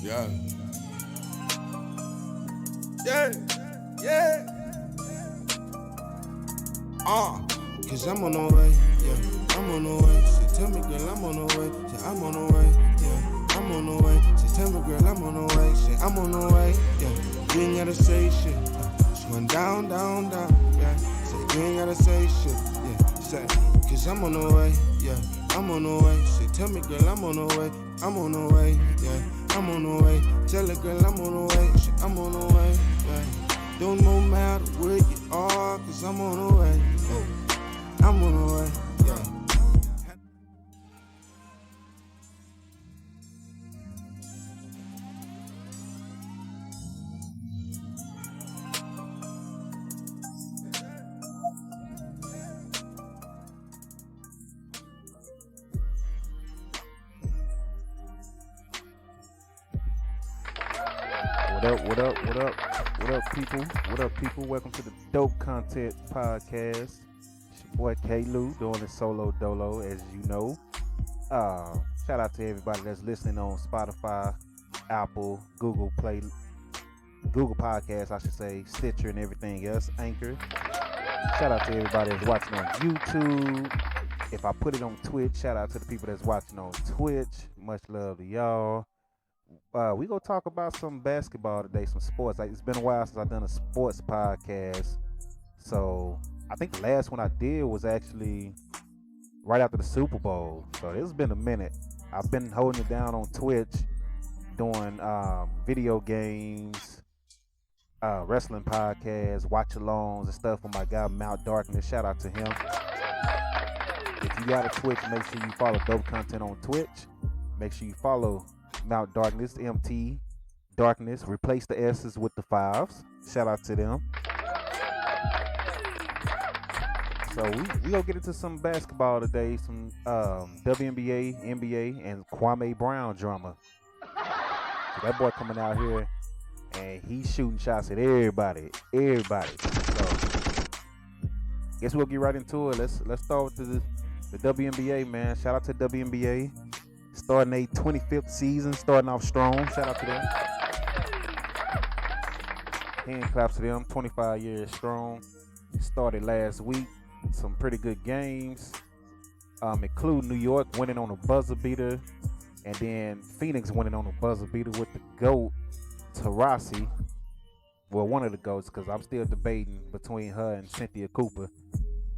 Yeah. Yeah. Yeah. Cause I'm on the way. Yeah. I'm on the way. She tell me, girl, I'm on the way. Yeah, I'm on the way. Yeah. I'm on the way. She tell me, girl, I'm on the way. Say, I'm on the way. Yeah. You ain't gotta say shit. It's going down, down, down. Yeah. Say, you ain't gotta say shit. Yeah. Say, cause I'm on the way. Yeah. I'm on the way. She tell me, girl, I'm on the way. I'm on the way. Yeah. I'm on the way. Tell her, girl, I'm on the way. Say, I'm on the way. Yeah. Don't no matter where you are, cause I'm on the way. Yeah. I'm on the way. Yeah. What up, people? What up, people? Welcome to the Dope Content Podcast. It's your boy K-Lou doing it solo dolo, as you know. Shout out to everybody that's listening on Spotify, Apple, Google Podcasts, I should say, Stitcher, and everything else, Anchor. Shout out to everybody that's watching on YouTube. If I put it on Twitch, shout out to the people that's watching on Twitch. Much love to y'all. We gonna talk about some basketball today, some sports. Like, it's been a while since I've done a sports podcast. So I think the last one I did was actually right after the Super Bowl. So it's been a minute. I've been holding it down on Twitch, doing video games, wrestling podcasts, watch-alongs and stuff with my guy Mount Darkness. Shout out to him. If you got a Twitch, make sure you follow Dope Content on Twitch. Make sure you follow Mount Darkness, MT Darkness. Replace the S's with the 5s. Shout out to them. So we gonna get into some basketball today, some WNBA, NBA, and Kwame Brown drama. So that boy coming out here and he's shooting shots at everybody. So guess we'll get right into it. Let's start with the WNBA, man. Shout out to WNBA. Starting a 25th season, starting off strong. Shout out to them. Hand claps to them. 25 years strong. Started last week. Some pretty good games, including New York winning on a buzzer beater, and then Phoenix winning on a buzzer beater with the GOAT, Taurasi. Well, one of the GOATs, because I'm still debating between her and Cynthia Cooper.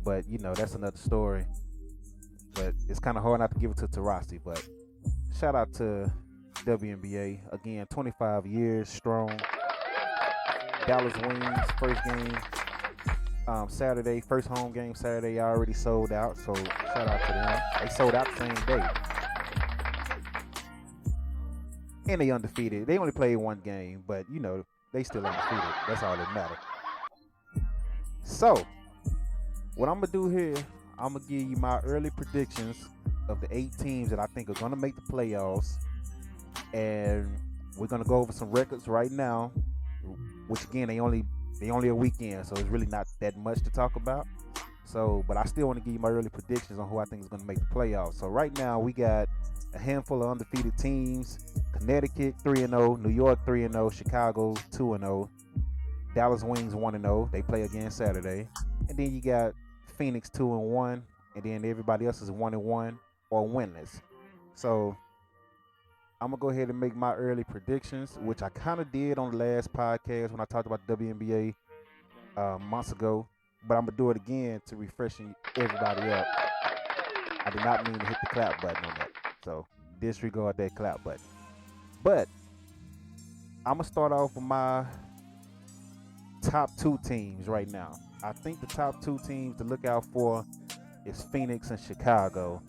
But, you know, that's another story. But it's kind of hard not to give it to Taurasi. But shout out to WNBA. Again, 25 years strong. Dallas Wings, first game Saturday, first home game Saturday, already sold out. So shout out to them. They sold out the same day. And they undefeated. They only played one game, but, you know, they still undefeated. That's all that matters. So, what I'm going to do here, I'm going to give you my early predictions of the 8 teams that I think are going to make the playoffs. And we're going to go over some records right now, which, again, they only a weekend, so it's really not that much to talk about. So, but I still want to give you my early predictions on who I think is going to make the playoffs. So right now we got a handful of undefeated teams. Connecticut 3-0, New York 3-0, Chicago 2-0, Dallas Wings 1-0. They play again Saturday. And then you got Phoenix 2-1, and then everybody else is 1-1 or winless. So I'm going to go ahead and make my early predictions, which I kind of did on the last podcast when I talked about the WNBA months ago. But I'm going to do it again to refreshing everybody up. I did not mean to hit the clap button on that. So disregard that clap button. But I'm going to start off with my top 2 teams right now. I think the top 2 teams to look out for is Phoenix and Chicago.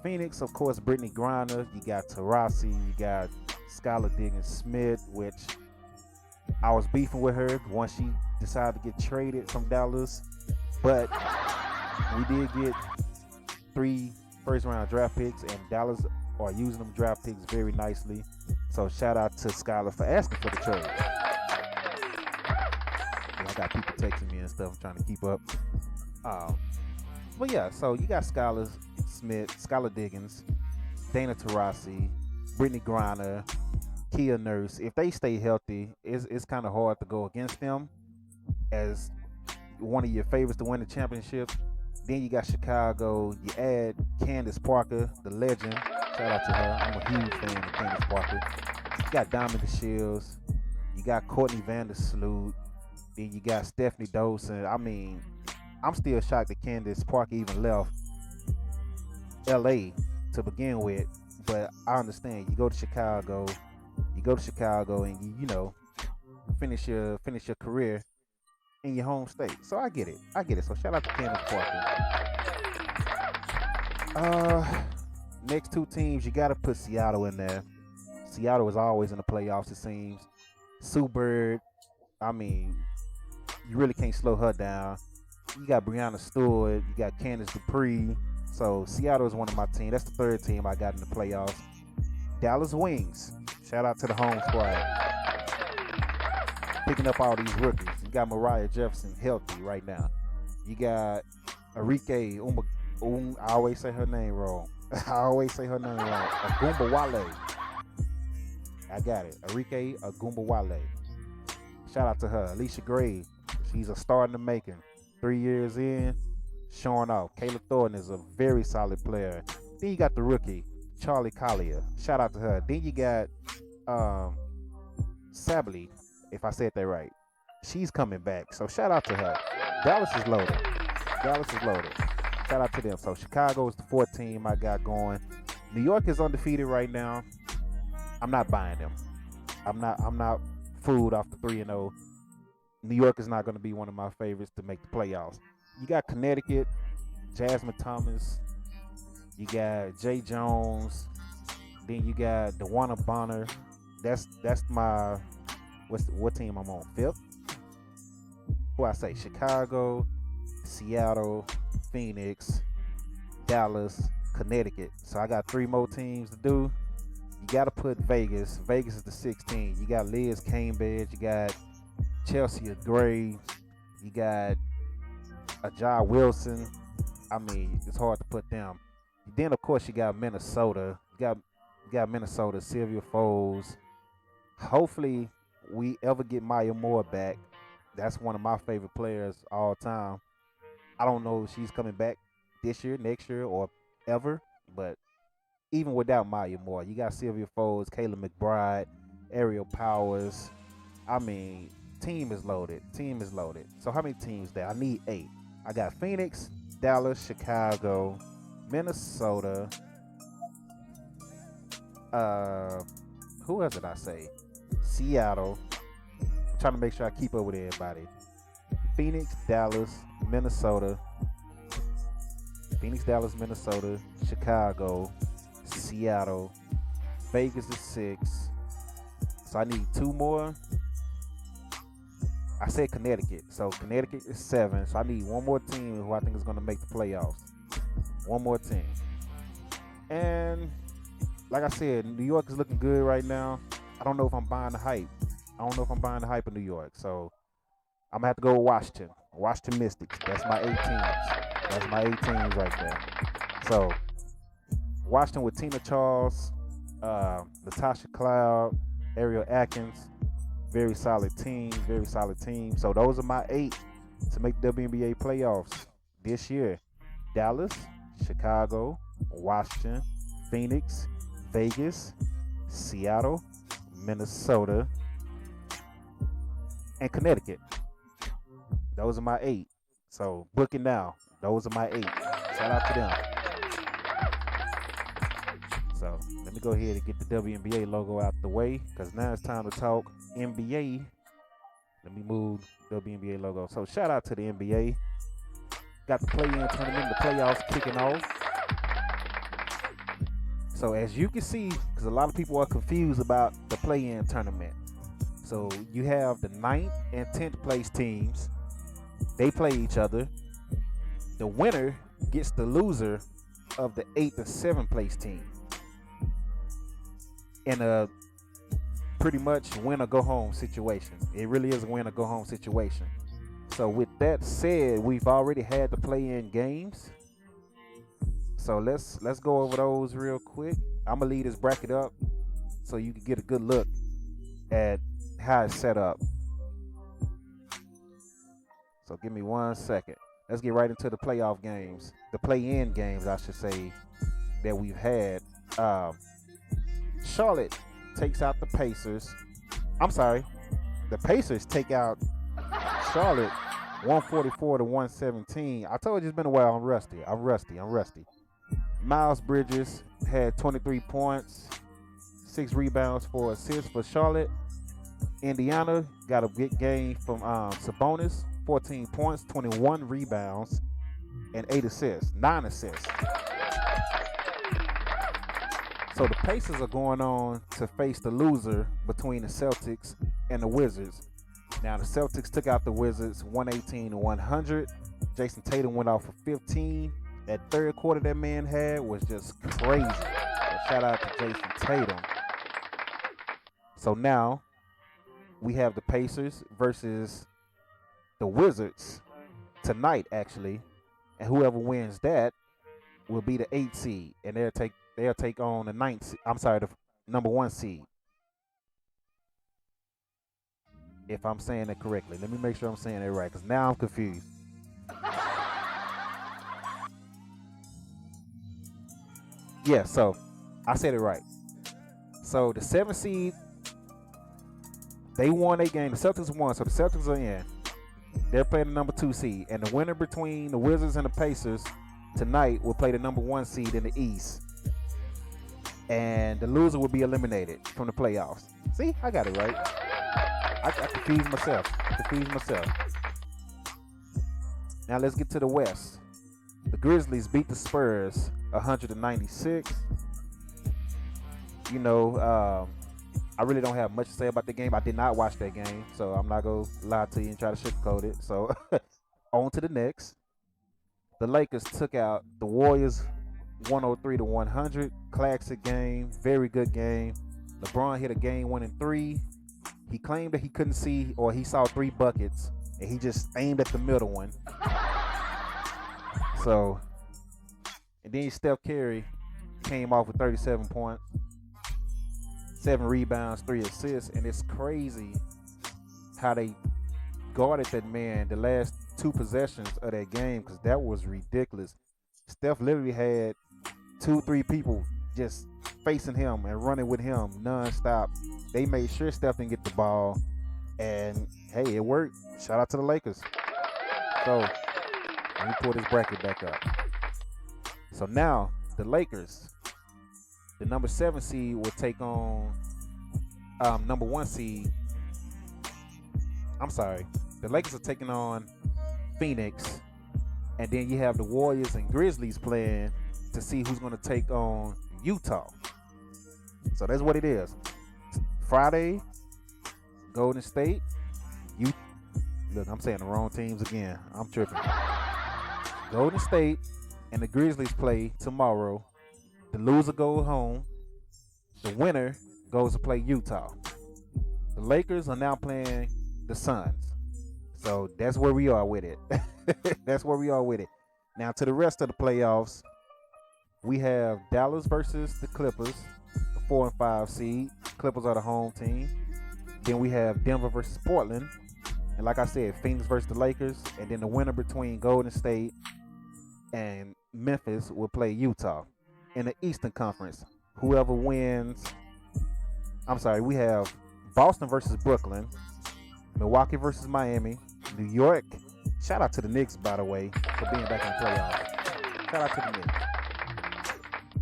Phoenix, of course, Brittany Griner. You got Taurasi. You got Skylar Diggins-Smith, which I was beefing with her once she decided to get traded from Dallas. But we did get 3 first-round draft picks, and Dallas are using them draft picks very nicely. So shout out to Skylar for asking for the trade. I got people texting me and stuff. I'm trying to keep up. But yeah, so you got Skylar Smith, Skylar Diggins, Dana Taurasi, Brittany Griner, Kia Nurse, if they stay healthy, it's kind of hard to go against them as one of your favorites to win the championship. Then you got Chicago. You add Candace Parker, the legend. Shout out to her. I'm a huge fan of Candace Parker. You got Diamond Shields. You got Courtney Vandersloot. Then you got Stephanie Dawson. I mean, I'm still shocked that Candace Parker even left LA to begin with. But I understand. You go to Chicago. And you know, finish your career in your home state. So I get it. So shout out to Candace Parker. Next two teams, you gotta put Seattle in there. Seattle is always in the playoffs, it seems. Sue Bird, I mean, you really can't slow her down. You got Brianna Stewart, you got Candace Dupree. So Seattle is one of my teams. That's the third team I got in the playoffs. Dallas Wings. Shout out to the home squad. Picking up all these rookies. You got Mariah Jefferson healthy right now. You got Enrique I always say her name wrong. Agumba Wale. I got it. Enrique Agumba Wale. Shout out to her. Alicia Gray. She's a star in the making. 3 years in, showing off. Kayla Thornton is a very solid player. Then you got the rookie, Charlie Collier. Shout out to her. Then you got Sabley, if I said that right. She's coming back. So shout out to her. Dallas is loaded. Shout out to them. So Chicago is the fourth team I got going. New York is undefeated right now. I'm not buying them. I'm not fooled off the 3-0. New York is not going to be one of my favorites to make the playoffs. You got Connecticut, Jasmine Thomas. You got Jay Jones. Then you got DeWanna Bonner. That's my what team I'm on? Fifth. Who I say? Chicago, Seattle, Phoenix, Dallas, Connecticut. So I got 3 more teams to do. You got to put Vegas. Vegas is the 16. You got Liz Cambridge. You got Chelsea Gray. You got Ajay Wilson. I mean, it's hard to put them. Then of course you got Minnesota. You got Minnesota. Sylvia Foles. Hopefully we ever get Maya Moore back. That's one of my favorite players all time. I don't know if she's coming back this year, next year, or ever. But even without Maya Moore, you got Sylvia Foles, Kayla McBride, Ariel Powers. I mean, team is loaded. So how many teams there? I need 8. I got Phoenix, Dallas, Chicago, Minnesota. Who else did I say? Seattle. I'm trying to make sure I keep up with everybody. Phoenix, Dallas, Minnesota. Chicago, Seattle. Vegas is 6. So I need 2 more. I said Connecticut. So Connecticut is 7. So I need 1 more team who I think is going to make the playoffs. 1 more team. And like I said, New York is looking good right now. I don't know if I'm buying the hype. In New York. So I'm going to have to go with Washington. Washington Mystics. That's my 8 teams right there. So Washington with Tina Charles, Natasha Cloud, Ariel Atkins. Very solid team. So those are my 8 to make the WNBA playoffs this year. Dallas, Chicago, Washington, Phoenix, Vegas, Seattle, Minnesota, and Connecticut. Those are my 8. So book it now. Those are my 8. Shout out to them. So let me go ahead and get the WNBA logo out the way, because now it's time to talk NBA. Let me move the WNBA logo. So shout out to the NBA. Got the play-in tournament, the playoffs kicking off. So as you can see, because a lot of people are confused about the play-in tournament. So you have the 9th and 10th place teams. They play each other. The winner gets the loser of the 8th and 7th place team in a pretty much win or go home situation. It really is a win or go home situation. So with that said, we've already had the play-in games. So let's go over those real quick. I'm gonna leave this bracket up so you can get a good look at how it's set up. So give me 1 second. Let's get right into the playoff games, the play-in games, I should say, that we've had. Charlotte takes out the Pacers. I'm sorry, the Pacers take out Charlotte 144 to 117. I told you it's been a while. I'm rusty. Miles Bridges had 23 points, 6 rebounds, 4 assists for Charlotte. Indiana got a big game from Sabonis, 14 points, 21 rebounds, and 8 assists, 9 assists. So the Pacers are going on to face the loser between the Celtics and the Wizards. Now the Celtics took out the Wizards 118 to 100. Jason Tatum went off for 15. That third quarter that man had was just crazy. So shout out to Jason Tatum. So now we have the Pacers versus the Wizards tonight, actually, and whoever wins that will be the 8th seed, and they'll take on the 9th. The number 1 seed. If I'm saying it correctly, let me make sure I'm saying it right, because now I'm confused. Yeah, so I said it right. So the 7th seed, they won a game. The Celtics won, so the Celtics are in. They're playing the number 2 seed, and the winner between the Wizards and the Pacers tonight will play the number 1 seed in the East, and the loser will be eliminated from the playoffs. See, I got it right. I confused myself. Now let's get to the West. The Grizzlies beat the Spurs 196. You know, I really don't have much to say about the game. I did not watch that game, so I'm not going to lie to you and try to sugarcoat it. So on to the next. The Lakers took out the Warriors 103 to 100. Classic game, very good game. LeBron hit a game-winning 3. He claimed that he couldn't see, or he saw 3 buckets, and he just aimed at the middle one. So, and then Steph Curry came off with 37 points, 7 rebounds, 3 assists, and it's crazy how they guarded that man the last 2 possessions of that game, because that was ridiculous. Steph literally had 2-3 people just facing him and running with him nonstop. They made sure Steph didn't get the ball, and hey, it worked. Shout out to the Lakers. So let me pull this bracket back up. So now the Lakers, the number 7 seed, will take on number 1 seed. I'm sorry. The Lakers are taking on Phoenix, and then you have the Warriors and Grizzlies playing to see who's going to take on Utah. So that's what it is. Friday, Golden State. Look, I'm saying the wrong teams again. I'm tripping. Golden State and the Grizzlies play tomorrow. The loser goes home. The winner goes to play Utah. The Lakers are now playing the Suns. So that's where we are with it. That's where we are with it. Now to the rest of the playoffs, we have Dallas versus the Clippers, the 4 and 5 seed. Clippers are the home team. Then we have Denver versus Portland. And like I said, Phoenix versus the Lakers. And then the winner between Golden State and Memphis will play Utah. In the Eastern Conference, whoever wins, we have Boston versus Brooklyn, Milwaukee versus Miami, New York. Shout out to the Knicks, by the way, for being back in the playoffs. Shout out to the Knicks.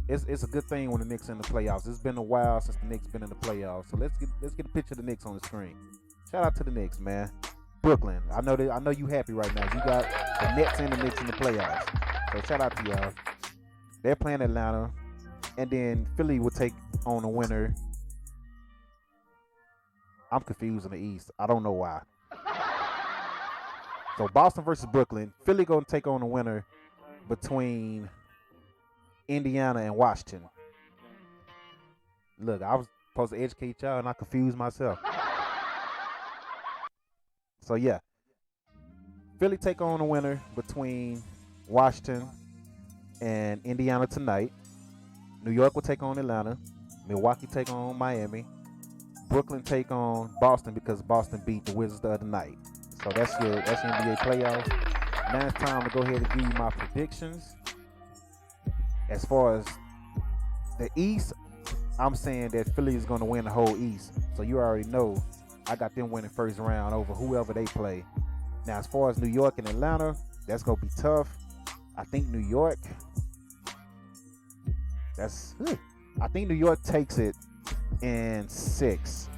It's a good thing when the Knicks are in the playoffs. It's been a while since the Knicks been in the playoffs. So let's get a picture of the Knicks on the screen. Shout out to the Knicks, man. Brooklyn. I know you happy right now. You got the Nets and the Knicks in the playoffs. So shout out to y'all. They're playing Atlanta, and then Philly will take on the winner. I'm confused in the East. I don't know why. So Boston versus Brooklyn. Philly going to take on the winner between Indiana and Washington. Look, I was supposed to educate y'all, and I confused myself. So yeah, Philly take on the winner between Washington and Indiana tonight. New York will take on Atlanta. Milwaukee take on Miami. Brooklyn take on Boston because Boston beat the Wizards the other night. So that's your NBA playoffs. Now it's time to go ahead and give you my predictions. As far as the East, I'm saying that Philly is going to win the whole East. So you already know I got them winning first round over whoever they play. Now as far as New York and Atlanta, that's going to be tough. I think New York takes it in 6.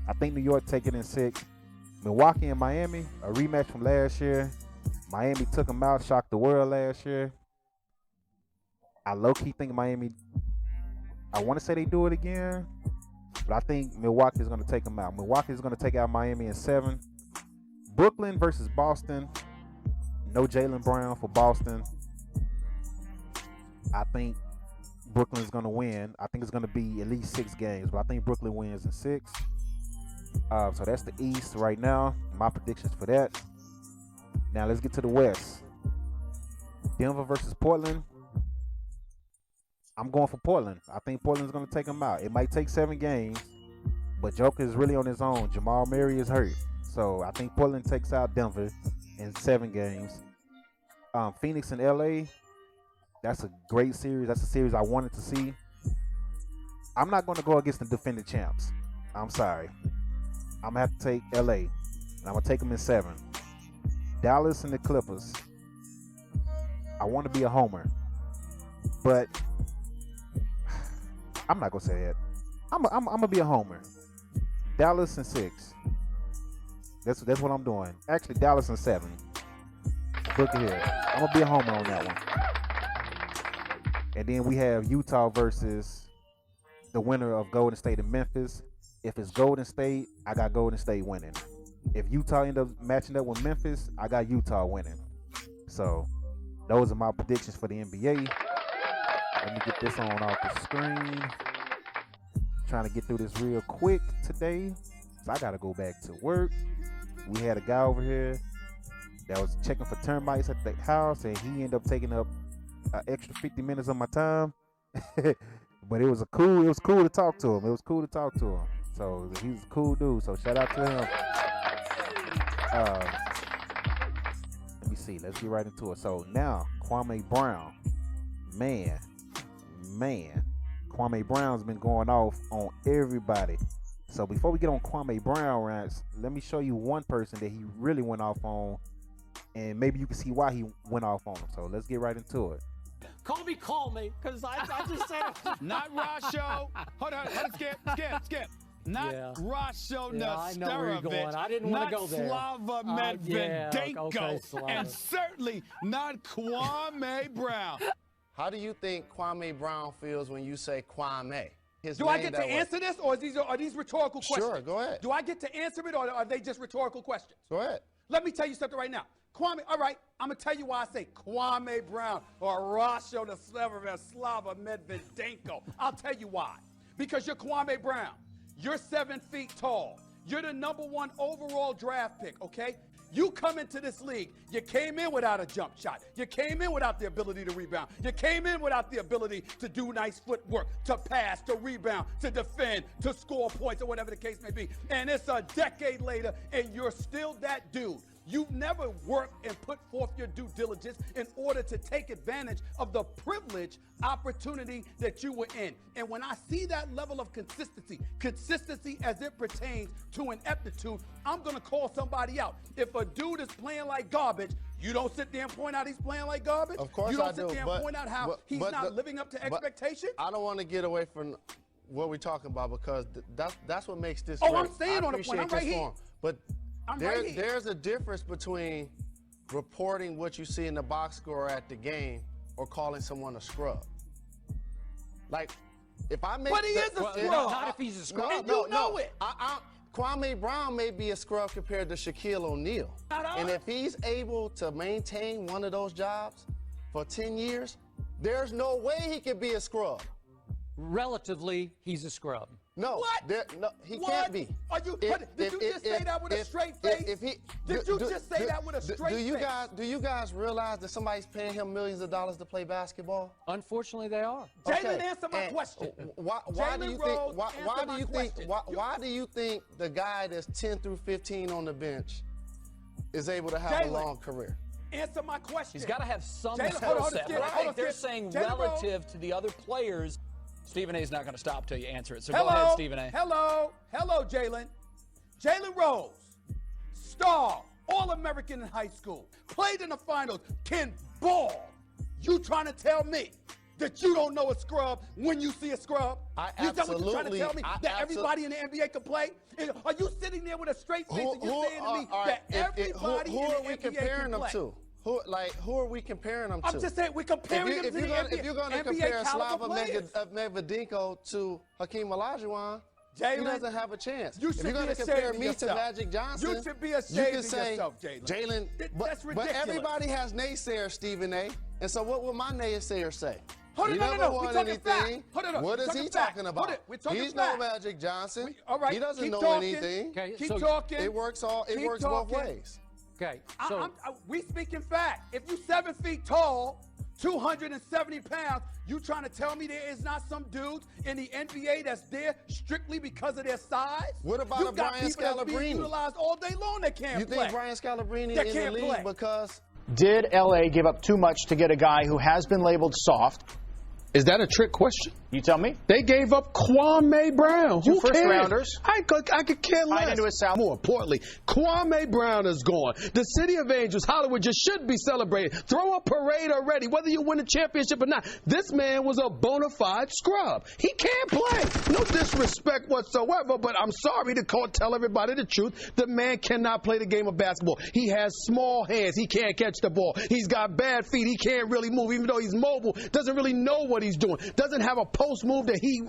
I think New York take it in 6. Milwaukee and Miami, a rematch from last year. Miami took them out, shocked the world last year. I low-key think Miami, I want to say they do it again, but I think Milwaukee is going to take them out. Milwaukee is going to take out Miami in 7. Brooklyn versus Boston. No Jaylen Brown for Boston. I think Brooklyn is going to win. I think it's going to be at least 6 games, but I think Brooklyn wins in 6. So that's the East right now. My predictions for that. Now let's get to the West. Denver versus Portland. I'm going for Portland. I think Portland's going to take them out. It might take 7 games, but Joker is really on his own. Jamal Murray is hurt. So I think Portland takes out Denver in 7 games. Phoenix and LA. That's a great series. That's a series I wanted to see. I'm not going to go against the defending champs. I'm sorry. I'm going to have to take LA. And I'm going to take them in 7. Dallas and the Clippers. I want to be a homer. But I'm not going to say it. I'm going to be a homer. Dallas in 6. That's what I'm doing. Actually, Dallas in 7. Look here. I'm going to be a homer on that one. And then we have Utah versus the winner of Golden State and Memphis. If it's Golden State, I got Golden State winning. If Utah end up matching up with Memphis, I got Utah winning. So those are my predictions for the NBA. Let me get this on off the screen. Trying to get through this real quick today. So I got to go back to work. We had a guy over here that was checking for termites at the house, and he ended up taking up an extra 50 minutes of my time. But it was cool to talk to him. So he's a cool dude. So shout out to him. Let me see. Let's get right into it. So now Kwame Brown, man, Kwame Brown's been going off on everybody. So before we get on Kwame Brown rants, let me show you one person that he really went off on, and maybe you can see why he went off on him. So let's get right into it. Call me, because I just said it. Not Rasho. Hold on, skip. Not Rasho Nesterovic. I didn't want to go there. Not Slava Medvedenko. And certainly not Kwame Brown. How do you think Kwame Brown feels when you say Kwame? Do I get to answer this, or are these rhetorical questions? Sure, go ahead. Do I get to answer it, or are they just rhetorical questions? Go ahead. Let me tell you something right now. Kwame, all right, I'm going to tell you why I say Kwame Brown or Rasho the Slava Medvedenko. I'll tell you why. Because you're Kwame Brown. You're 7 feet tall. You're the #1 overall draft pick, okay? You come into this league, you came in without a jump shot. You came in without the ability to rebound. You came in without the ability to do nice footwork, to pass, to rebound, to defend, to score points, or whatever the case may be. And it's a decade later, and you're still that dude. You've never worked and put forth your due diligence in order to take advantage of the privilege opportunity that you were in. And when I see that level of consistency as it pertains to an aptitude, I'm going to call somebody out. If a dude is playing like garbage, you don't sit there and point out he's playing like garbage. Of course you don't I sit do, there and point out how he's not living up to expectation. I don't want to get away from what we're talking about, because that's what makes this. Oh, great. I'm staying on the point. I'm right here. But right here. There's a difference between reporting what you see in the box score at the game or calling someone a scrub. Like, if I make... But he is a scrub. Not if he's a scrub. And you know it. Kwame Brown may be a scrub compared to Shaquille O'Neal. And if he's able to maintain one of those jobs for 10 years, there's no way he could be a scrub. Relatively, he's a scrub. No, What? no, he What? can't be. Are you? Did you just say that with a straight face? Did you just say that with a straight face? Do you guys realize that somebody's paying him millions of dollars to play basketball? Unfortunately, they are. Jalen, answer my question. Why do you think the guy that's 10 through 15 on the bench is able to have a long career? Answer my question. He's got to have some Jalen, skill set. hold on, I think they're saying relative to the other players. Stephen A. is not going to stop till you answer it. So go ahead, Stephen A. Hello, Jalen. Jalen Rose, star, All-American in high school, played in the finals, can ball. You trying to tell me that you don't know a scrub when you see a scrub? You trying to tell me that everybody in the NBA can play? Are you sitting there with a straight face and you're saying to me that everybody in the NBA can play? Who are we comparing them to? Who are we comparing them to? I'm just saying we're comparing them to the NBA. If you're going to compare Slava Medvedenko to Hakeem Olajuwon, he doesn't have a chance. You should if you're going to compare me to Magic Johnson, you should be ashamed of yourself, Jalen. That's ridiculous. But everybody has naysayers, Stephen A. And so what will my naysayer say? Hold on, he never won anything. What is he talking about? He's no Magic Johnson. All right, he doesn't know anything. Keep talking. It works both ways. Okay, so we speaking fact. If you 7 feet tall, 270 pounds, you trying to tell me there is not some dudes in the NBA that's there strictly because of their size? What about a Brian Scalabrine? That's being utilized all day long that can't play. You think Brian Scalabrine in the league because? Did LA give up too much to get a guy who has been labeled soft? Is that a trick question? You tell me. They gave up Kwame Brown. Two first rounders. I could care less. Into his salary. More importantly, Kwame Brown is gone. The City of Angels, Hollywood, just should be celebrated. Throw a parade already, whether you win a championship or not. This man was a bona fide scrub. He can't play. No disrespect whatsoever, but I'm sorry to tell everybody the truth. The man cannot play the game of basketball. He has small hands. He can't catch the ball. He's got bad feet. He can't really move, even though he's mobile. Doesn't really know what he's doing. Doesn't have a post move that he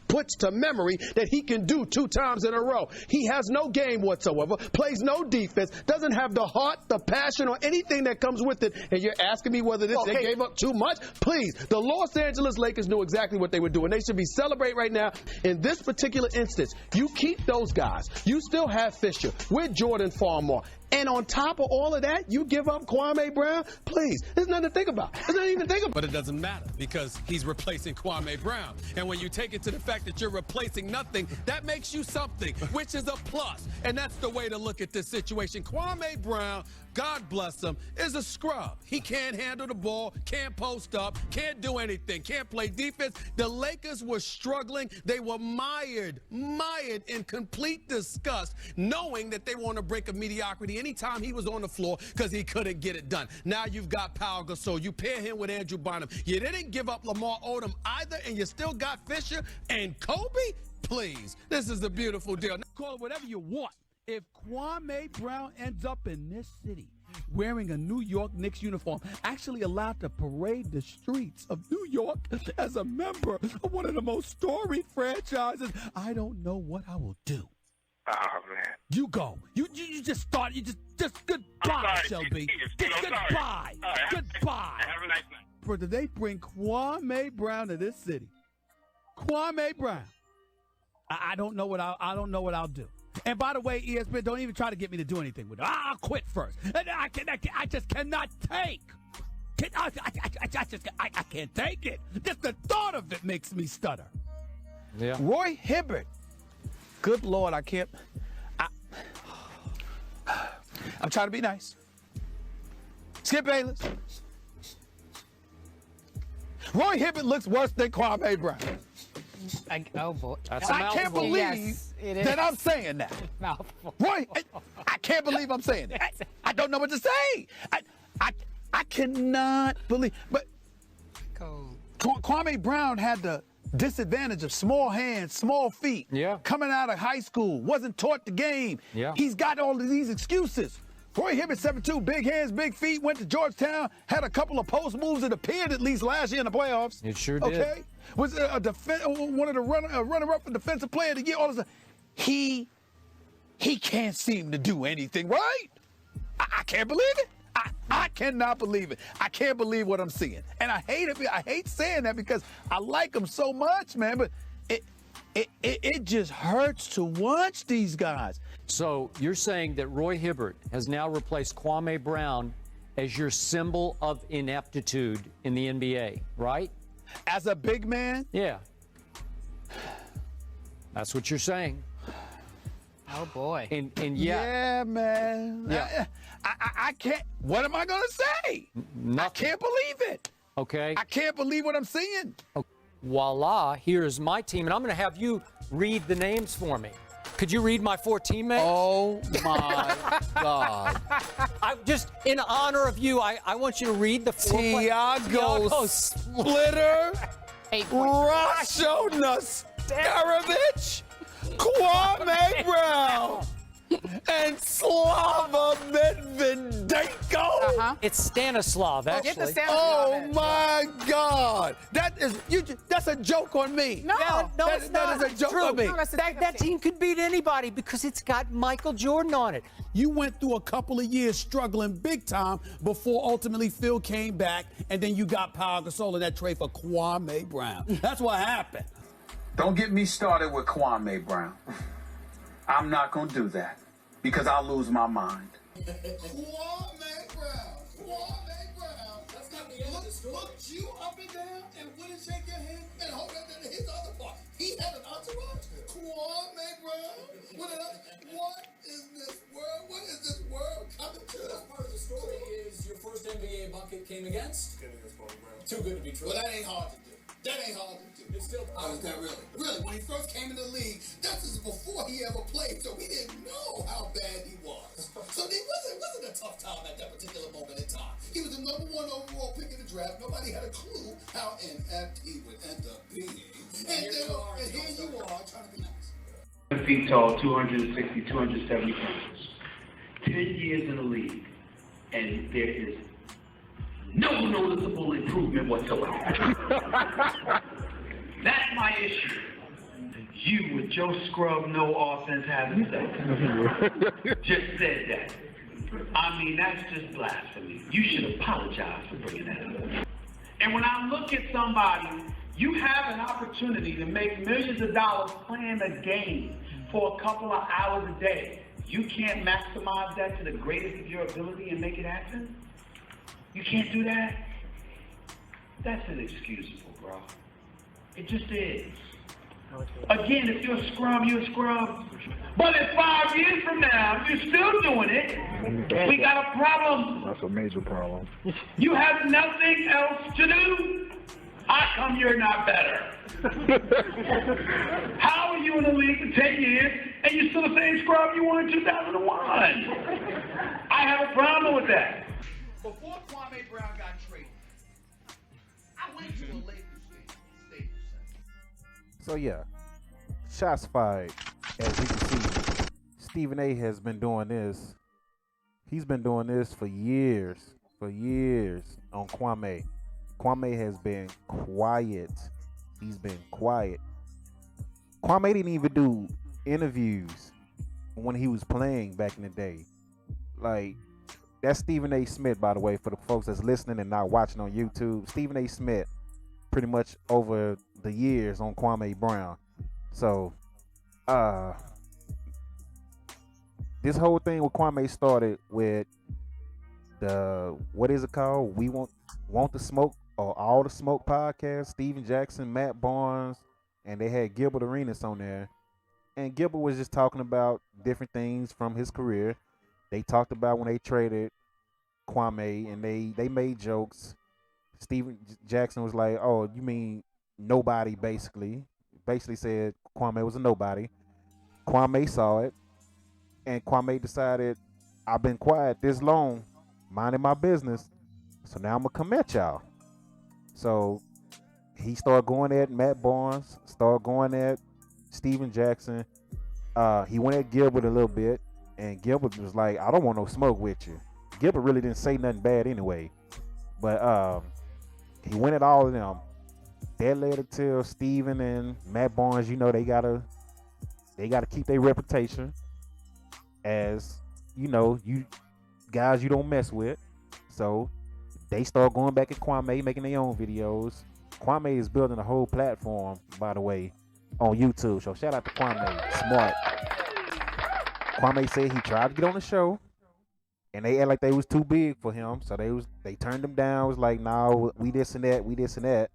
puts to memory that he can do 2 times in a row. He has no game whatsoever, plays no defense, doesn't have the heart, the passion, or anything that comes with it. And you're asking me whether they gave up too much? Please, the Los Angeles Lakers knew exactly what they were doing. They should be celebrating right now. In this particular instance, you keep those guys. You still have Fisher with Jordan Farmar. And on top of all of that, you give up Kwame Brown? Please, there's nothing to think about. There's nothing even to think about. But it doesn't matter because he's replacing Kwame Brown. And when you take it to the fact that you're replacing nothing, that makes you something, which is a plus. And that's the way to look at this situation. Kwame Brown, God bless him, is a scrub. He can't handle the ball, can't post up, can't do anything, can't play defense. The Lakers were struggling. They were mired in complete disgust, knowing that they want to break a mediocrity anytime he was on the floor because he couldn't get it done. Now you've got Pau Gasol. You pair him with Andrew Bynum. You didn't give up Lamar Odom either, and you still got Fisher and Kobe? Please, this is a beautiful deal. Call it whatever you want. If Kwame Brown ends up in this city wearing a New York Knicks uniform, actually allowed to parade the streets of New York as a member of one of the most storied franchises, I don't know what I will do. Oh, man. You go. You just start. You just goodbye, Shelby. Goodbye. Goodbye. Have a nice night. Brother, they bring Kwame Brown to this city. Kwame Brown. I don't know what I'll do. And by the way, ESPN, don't even try to get me to do anything with it. I'll quit first. I just cannot take. I can't take it. Just the thought of it makes me stutter. Yeah. Roy Hibbert. Good Lord, I'm trying to be nice. Skip Bayless. Roy Hibbert looks worse than Kwame Brown. Oh boy, that's I can't believe that I'm saying that. Mouthful. Roy, I can't believe I'm saying that. I don't know what to say. I cannot believe. But Kwame Brown had the disadvantage of small hands, small feet. Yeah. Coming out of high school, wasn't taught the game. Yeah. He's got all of these excuses. Roy Hibbert, 7'2", big hands, big feet, went to Georgetown, had a couple of post moves that appeared at least last year in the playoffs. It sure did. Okay? Was one of the runner-up for defensive player of the year. All of a sudden, he can't seem to do anything, right? I can't believe it. I cannot believe it. I can't believe what I'm seeing. And I hate it. I hate saying that because I like him so much, man. But it just hurts to watch these guys. So you're saying that Roy Hibbert has now replaced Kwame Brown as your symbol of ineptitude in the NBA, right? As a big man? Yeah. That's what you're saying. Oh boy. And yeah, man. Yeah. I can't. What am I gonna say? Nothing. I can't believe it. Okay. I can't believe what I'm seeing. Voila, here's my team, and I'm going to have you read the names for me. Could you read my 4 teammates? Oh my God! I just, in honor of you, I want you to read the 4. Thiago Splitter, Rasho Nesterovic, Kwame Brown, and Slava Medvedenko. It's Stanislav, actually. Get the Stanislav Oh my God! That's a joke on me. No. Yeah, no, that, it's that not. is a joke True. on me. No, that's a That team could beat anybody because it's got Michael Jordan on it. You went through a couple of years struggling big time before ultimately Phil came back, and then you got Pau Gasol in that trade for Kwame Brown. That's what happened. Don't get me started with Kwame Brown. I'm not going to do that because I'll lose my mind. Kwame Brown. That's got me looked you up and down and wouldn't shake your hand and hold up to his other part. He had an entourage. Kwame Brown. What is this world? What is this world coming to? That's part of the story is your first NBA bucket came against? Kwame Brown. Too good to be true. Well, that ain't hard to do. It's still really. When he first came in the league, that was before he ever played, so we didn't know how bad he was. So it wasn't a tough time at that particular moment in time. He was the #1 overall pick in the draft. Nobody had a clue how inept he would end up being. And here you are trying to be nice. 7 feet tall, 260, 270 pounds. 10 years in the league, and there is no noticeable improvement whatsoever. That's my issue. You with your scrub, no offense, having sex. Just said that. I mean, that's just blasphemy. You should apologize for bringing that up. And when I look at somebody, you have an opportunity to make millions of dollars playing a game for a couple of hours a day. You can't maximize that to the greatest of your ability and make it happen? You can't do that? That's inexcusable, bro. It just is. Again, if you're a scrub, you're a scrub. But if 5 years from now, you're still doing it, we got a problem. That's a major problem. You have nothing else to do. How come you're not better? How are you in the league for 10 years and you're still the same scrub you were in 2001? I have a problem with that. Before Kwame Brown got traded, I went to a Lakers Staples Center. So yeah, shots fired. As you can see, Stephen A. has been doing this. He's been doing this for years on Kwame. Kwame has been quiet. He's been quiet. Kwame didn't even do interviews when he was playing back in the day. Like, that's Stephen A. Smith, by the way, for the folks that's listening and not watching on YouTube. Stephen A. Smith, pretty much over the years on Kwame Brown. So, this whole thing with Kwame started with the, what is it called? We Want the Smoke, or All the Smoke podcast. Steven Jackson, Matt Barnes, and they had Gilbert Arenas on there. And Gilbert was just talking about different things from his career. They talked about when they traded Kwame, and they made jokes. Steven Jackson was like, "Oh, you mean nobody?" Basically said Kwame was a nobody. Kwame saw it, and Kwame decided, I've been quiet this long, minding my business, so now I'm gonna come at y'all. So he started going at Matt Barnes, started going at Steven Jackson. He went at Gilbert a little bit, and Gilbert was like, I don't want no smoke with you. Gilbert really didn't say nothing bad anyway. But he went at all of them. That led until Steven and Matt Barnes, they gotta keep their reputation as, you guys you don't mess with. So they start going back at Kwame, making their own videos. Kwame is building a whole platform, by the way, on YouTube. So shout out to Kwame. Smart. Kwame said he tried to get on the show, and they act like they was too big for him. So they turned him down. It was like, no, we this and that.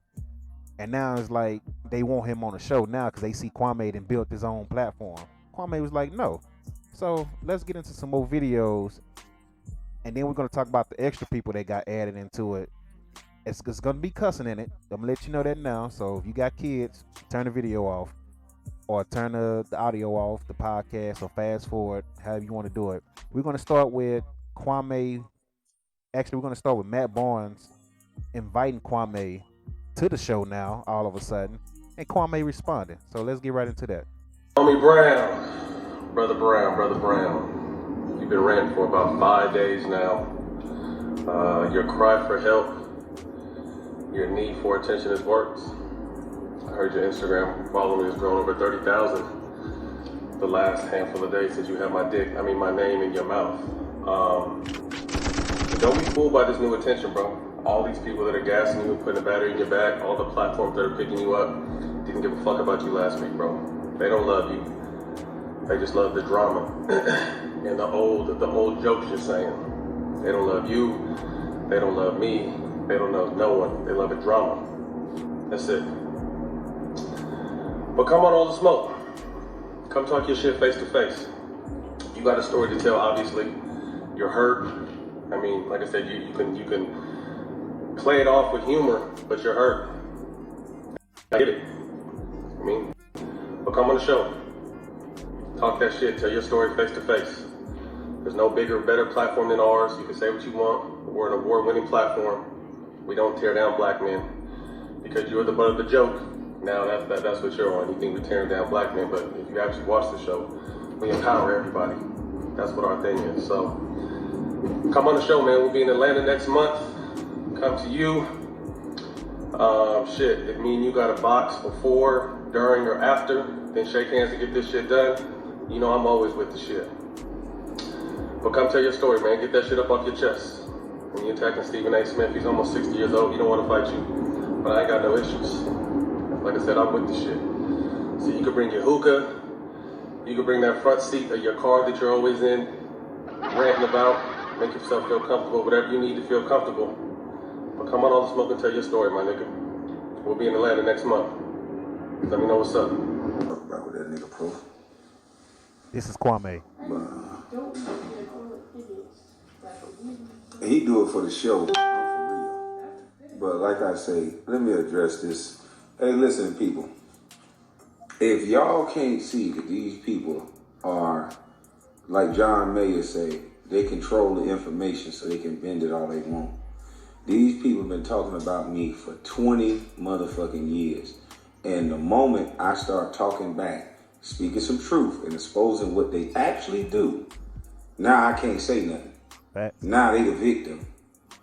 And now it's like they want him on the show now because they see Kwame and built his own platform. Kwame was like, no. So let's get into some more videos, and then we're gonna talk about the extra people that got added into it. It's gonna be cussing in it. I'm gonna let you know that now. So if you got kids, turn the video off, or turn the audio off, the podcast, or fast forward, however you want to do it. We're gonna start with Kwame. Actually, we're gonna start with Matt Barnes inviting Kwame to the show now, all of a sudden, and Kwame responded. So let's get right into that. Kwame Brown, Brother Brown. You've been ranting for about 5 days now. Your cry for help, your need for attention has worked. I heard your Instagram following has grown over 30,000 the last handful of days since you had my name in your mouth. Don't be fooled by this new attention, bro. All these people that are gassing you, putting a battery in your back, all the platforms that are picking you up, didn't give a fuck about you last week, bro. They don't love you. They just love the drama and the old jokes you're saying. They don't love you. They don't love me. They don't love no one. They love the drama. That's it. But come on, all the smoke. Come talk your shit face to face. You got a story to tell, obviously. You're hurt. I mean, like I said, you can play it off with humor, but you're hurt. I get it. I mean, but come on the show. Talk that shit. Tell your story face to face. There's no bigger, better platform than ours. You can say what you want. We're an award-winning platform. We don't tear down black men because you're the butt of the joke. Now that's what you're on. You think we're tearing down black men, but if you actually watch the show, we empower everybody. That's what our thing is. So come on the show, man. We'll be in Atlanta next month. Come to you. Shit, if me and you got a box before, during, or after, then shake hands to get this shit done. You know I'm always with the shit. But come tell your story, man. Get that shit up off your chest. When you're attacking Stephen A. Smith, he's almost 60 years old. He don't want to fight you. But I ain't got no issues. Like I said, I'm with the shit. So you can bring your hookah. You can bring that front seat of your car that you're always in, ranting about. Make yourself feel comfortable, whatever you need to feel comfortable. But come on, all the smoke and tell your story, my nigga. We'll be in Atlanta next month. Let me know what's up. About with that nigga pro. This is Kwame. He do it for the show, for real. But like I say, let me address this. Hey, listen, people. If y'all can't see that these people are, like John Mayer say, they control the information so they can bend it all they want. These people have been talking about me for 20 motherfucking years. And the moment I start talking back, speaking some truth and exposing what they actually do, now I can't say nothing. Now they the victim.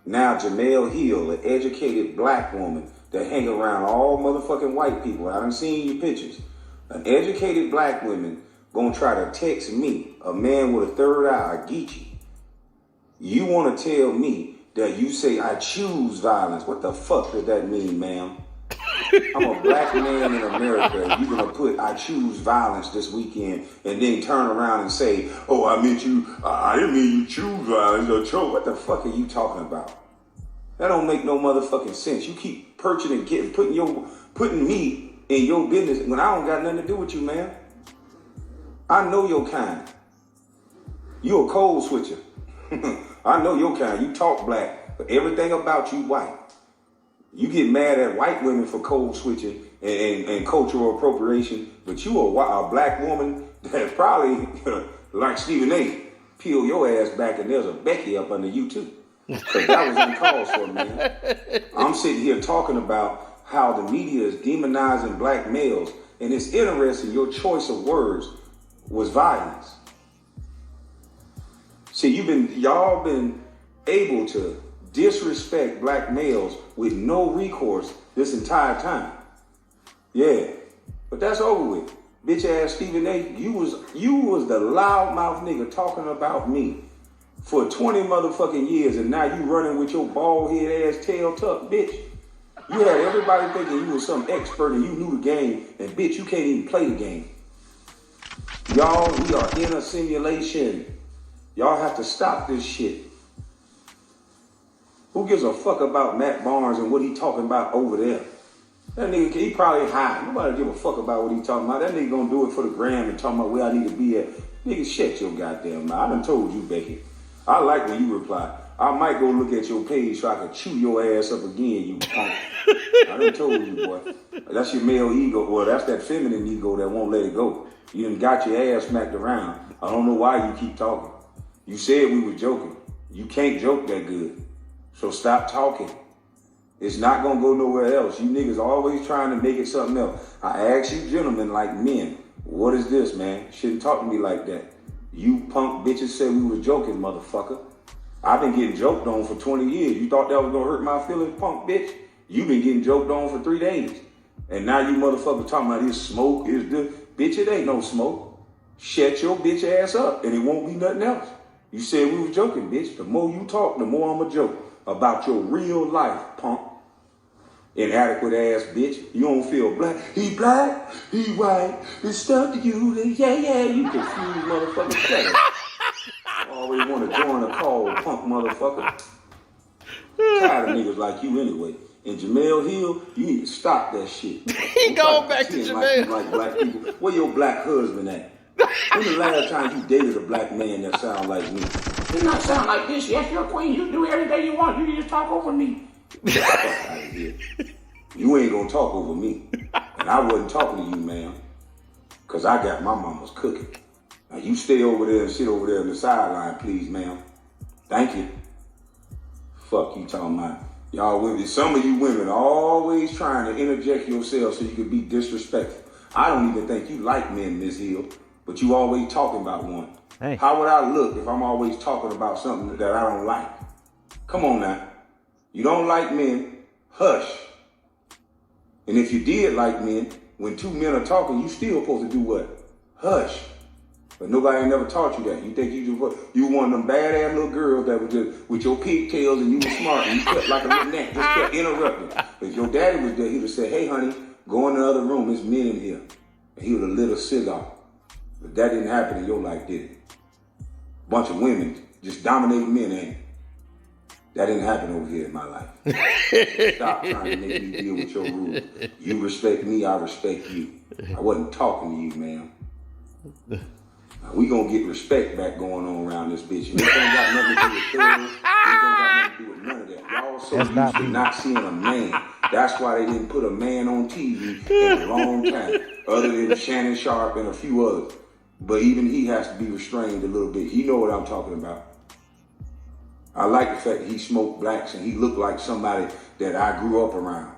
Now Jamel Hill, an educated black woman that hang around all motherfucking white people. I done seen your pictures. An educated black woman gonna try to text me, a man with a third eye, a Geechee. You wanna tell me that you say I choose violence. What the fuck does that mean, ma'am? I'm a black man in America. You gonna put I choose violence this weekend and then turn around and say, oh, I didn't mean you choose violence or choke. What the fuck are you talking about? That don't make no motherfucking sense. You keep perching and putting me in your business when I don't got nothing to do with you, man. I know your kind. You a code switcher. I know your kind. You talk black, but everything about you white. You get mad at white women for code switching and cultural appropriation, but you a black woman that probably, like Stephen A., peel your ass back and there's a Becky up under you too. Because that was uncalled for, man. I'm sitting here talking about how the media is demonizing black males, and it's interesting your choice of words was violence. See, y'all been able to disrespect black males with no recourse this entire time. Yeah, but that's over with. Bitch ass Stephen A., you was the loudmouth nigga talking about me for 20 motherfucking years, and now you running with your bald head ass tail tucked, bitch. You had everybody thinking you was some expert and you knew the game, and bitch, you can't even play the game. Y'all, we are in a simulation. Y'all have to stop this shit. Who gives a fuck about Matt Barnes and what he talking about over there? That nigga, he probably high. Nobody give a fuck about what he talking about. That nigga gonna do it for the gram and talking about where I need to be at. Nigga, shut your goddamn mouth. I done told you, Becky. I like when you reply. I might go look at your page so I can chew your ass up again, you punk. I done told you, boy. That's your male ego. Well, that's that feminine ego that won't let it go. You done got your ass smacked around. I don't know why you keep talking. You said we were joking. You can't joke that good. So stop talking. It's not gonna go nowhere else. You niggas always trying to make it something else. I ask you gentlemen like men, what is this, man? Shouldn't talk to me like that. You punk bitches said we were joking, motherfucker. I've been getting joked on for 20 years. You thought that was gonna hurt my feelings, punk bitch? You been getting joked on for 3 days. And now you motherfuckers talking about this smoke, is this. Bitch, it ain't no smoke. Shut your bitch ass up and it won't be nothing else. You said we was joking, bitch. The more you talk, the more I'ma joke about your real life, punk. Inadequate ass bitch. You don't feel black. He black, he white. It's stuff to you. Yeah. You confused motherfucker. Shut up. Always want to join a call, punk motherfucker. Tired of niggas like you anyway. And Jamel Hill, you need to stop that shit. He going back to Jamel. Like black people. Where your black husband at? When the last time you dated a black man that sound like me? You not sound like this. Yes, you're a queen. You do everything you want. You just talk over me. Get the fuck out of here. You ain't gonna talk over me. And I wasn't talking to you, ma'am. Cause I got my mama's cooking. Now you stay over there and sit over there on the sideline, please, ma'am. Thank you. Fuck you talking about. Y'all women, some of you women are always trying to interject yourself so you can be disrespectful. I don't even think you like men, Ms. Hill, but you always talking about one. Hey. How would I look if I'm always talking about something that I don't like? Come on now. You don't like men, hush. And if you did like men, when two men are talking, you still supposed to do what? Hush. But nobody ain't never taught you that. You think you one of them badass little girls that was just with your pigtails and you were smart and you kept like a little gnat, just kept interrupting. If your daddy was there, he would say, hey honey, go in the other room, there's men in here. And he would have lit a cigar. But that didn't happen in your life, did it? Bunch of women just dominating men, ain't it? That didn't happen over here in my life. Stop trying to make me deal with your rules. You respect me, I respect you. I wasn't talking to you, ma'am. Now, we gonna get respect back going on around this bitch. And it don't got nothing to do with thugs. It don't got nothing to do with none of that. Y'all so used to not seeing a man. That's why they didn't put a man on TV in a long time. Other than Shannon Sharp and a few others. But even he has to be restrained a little bit. He know what I'm talking about. I like the fact that he smoked blacks and he looked like somebody that I grew up around.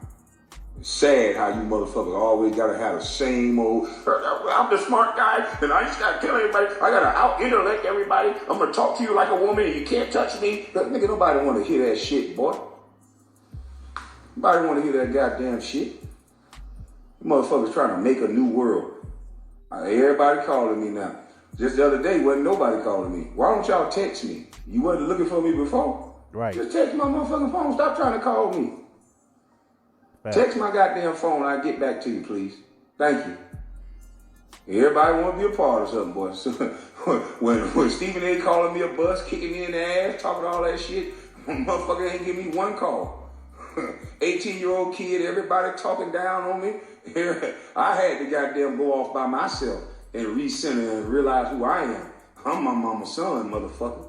It's sad how you motherfuckers always gotta have the same old, I'm the smart guy and I just gotta tell everybody, I gotta out-intellect everybody, I'm gonna talk to you like a woman and you can't touch me. But nigga, nobody wanna hear that shit, boy. Nobody wanna hear that goddamn shit. You motherfuckers trying to make a new world. Everybody calling me now. Just the other day, wasn't nobody calling me. Why don't y'all text me? You wasn't looking for me before? Right. Just text my motherfucking phone. Stop trying to call me. Right. Text my goddamn phone and I'll get back to you, please. Thank you. Everybody want to be a part of something, boy. So, when Stephen A. calling me a bus, kicking me in the ass, talking all that shit, motherfucker ain't give me one call. 18-year-old kid, everybody talking down on me. I had to goddamn go off by myself and recenter and realize who I am. I'm my mama's son, motherfucker.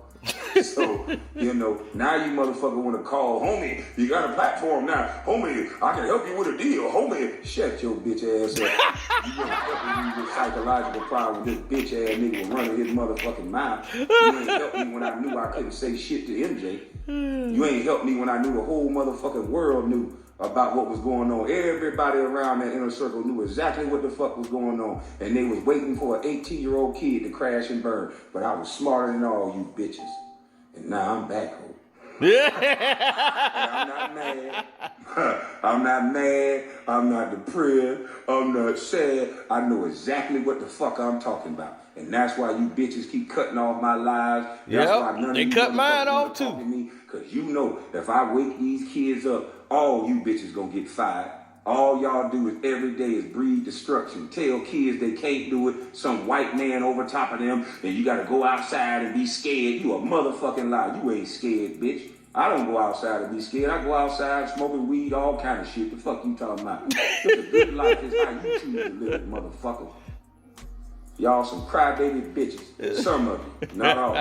So, now you motherfucker want to call, homie, you got a platform now. Homie, I can help you with a deal. Homie, shut your bitch ass up. You gonna help me with this psychological problem with this bitch ass nigga running his motherfucking mouth. You ain't helped me when I knew I couldn't say shit to MJ. You ain't helped me when I knew the whole motherfucking world knew about what was going on. Everybody around that inner circle knew exactly what the fuck was going on. And they was waiting for an 18-year-old kid to crash and burn. But I was smarter than all you bitches. And now I'm back home. I'm not mad. I'm not mad. I'm not depressed. I'm not sad. I know exactly what the fuck I'm talking about. And that's why you bitches keep cutting off my lives. That's why none of you cut mine off too. Because you know if I wake these kids up all you bitches gonna get fired. All y'all do is every day is breed destruction. Tell kids they can't do it. Some white man over top of them, and you gotta go outside and be scared. You a motherfucking lie. You ain't scared, bitch. I don't go outside and be scared. I go outside smoking weed, all kind of shit. The fuck you talking about? It's a good life is how you choose to live it, motherfucker. Y'all some crybaby bitches. Some of you, not all.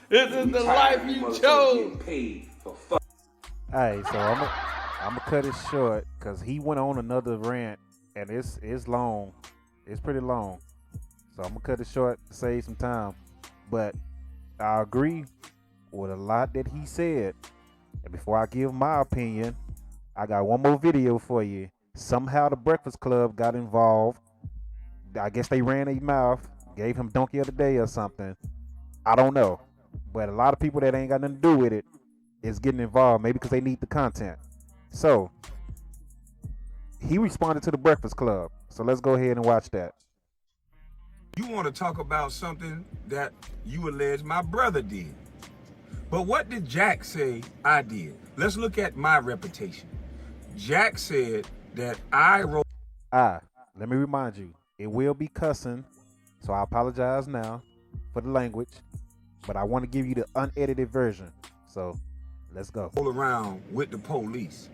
This is the life you chose. Paid for fuck. Hey, so I'm gonna cut it short because he went on another rant and it's long. It's pretty long. So I'm gonna cut it short to save some time. But I agree with a lot that he said. And before I give my opinion, I got one more video for you. Somehow the Breakfast Club got involved. I guess they ran their mouth, gave him Donkey of the Day or something. I don't know. But a lot of people that ain't got nothing to do with it is getting involved, maybe because they need the content. So he responded to the Breakfast Club. So let's go ahead and watch that. You want to talk about something that you allege my brother did. But what did Jack say I did? Let's look at my reputation. Jack said that I wrote... Let me remind you, it will be cussing, so I apologize now for the language, but I want to give you the unedited version. So let's go. Around with the police.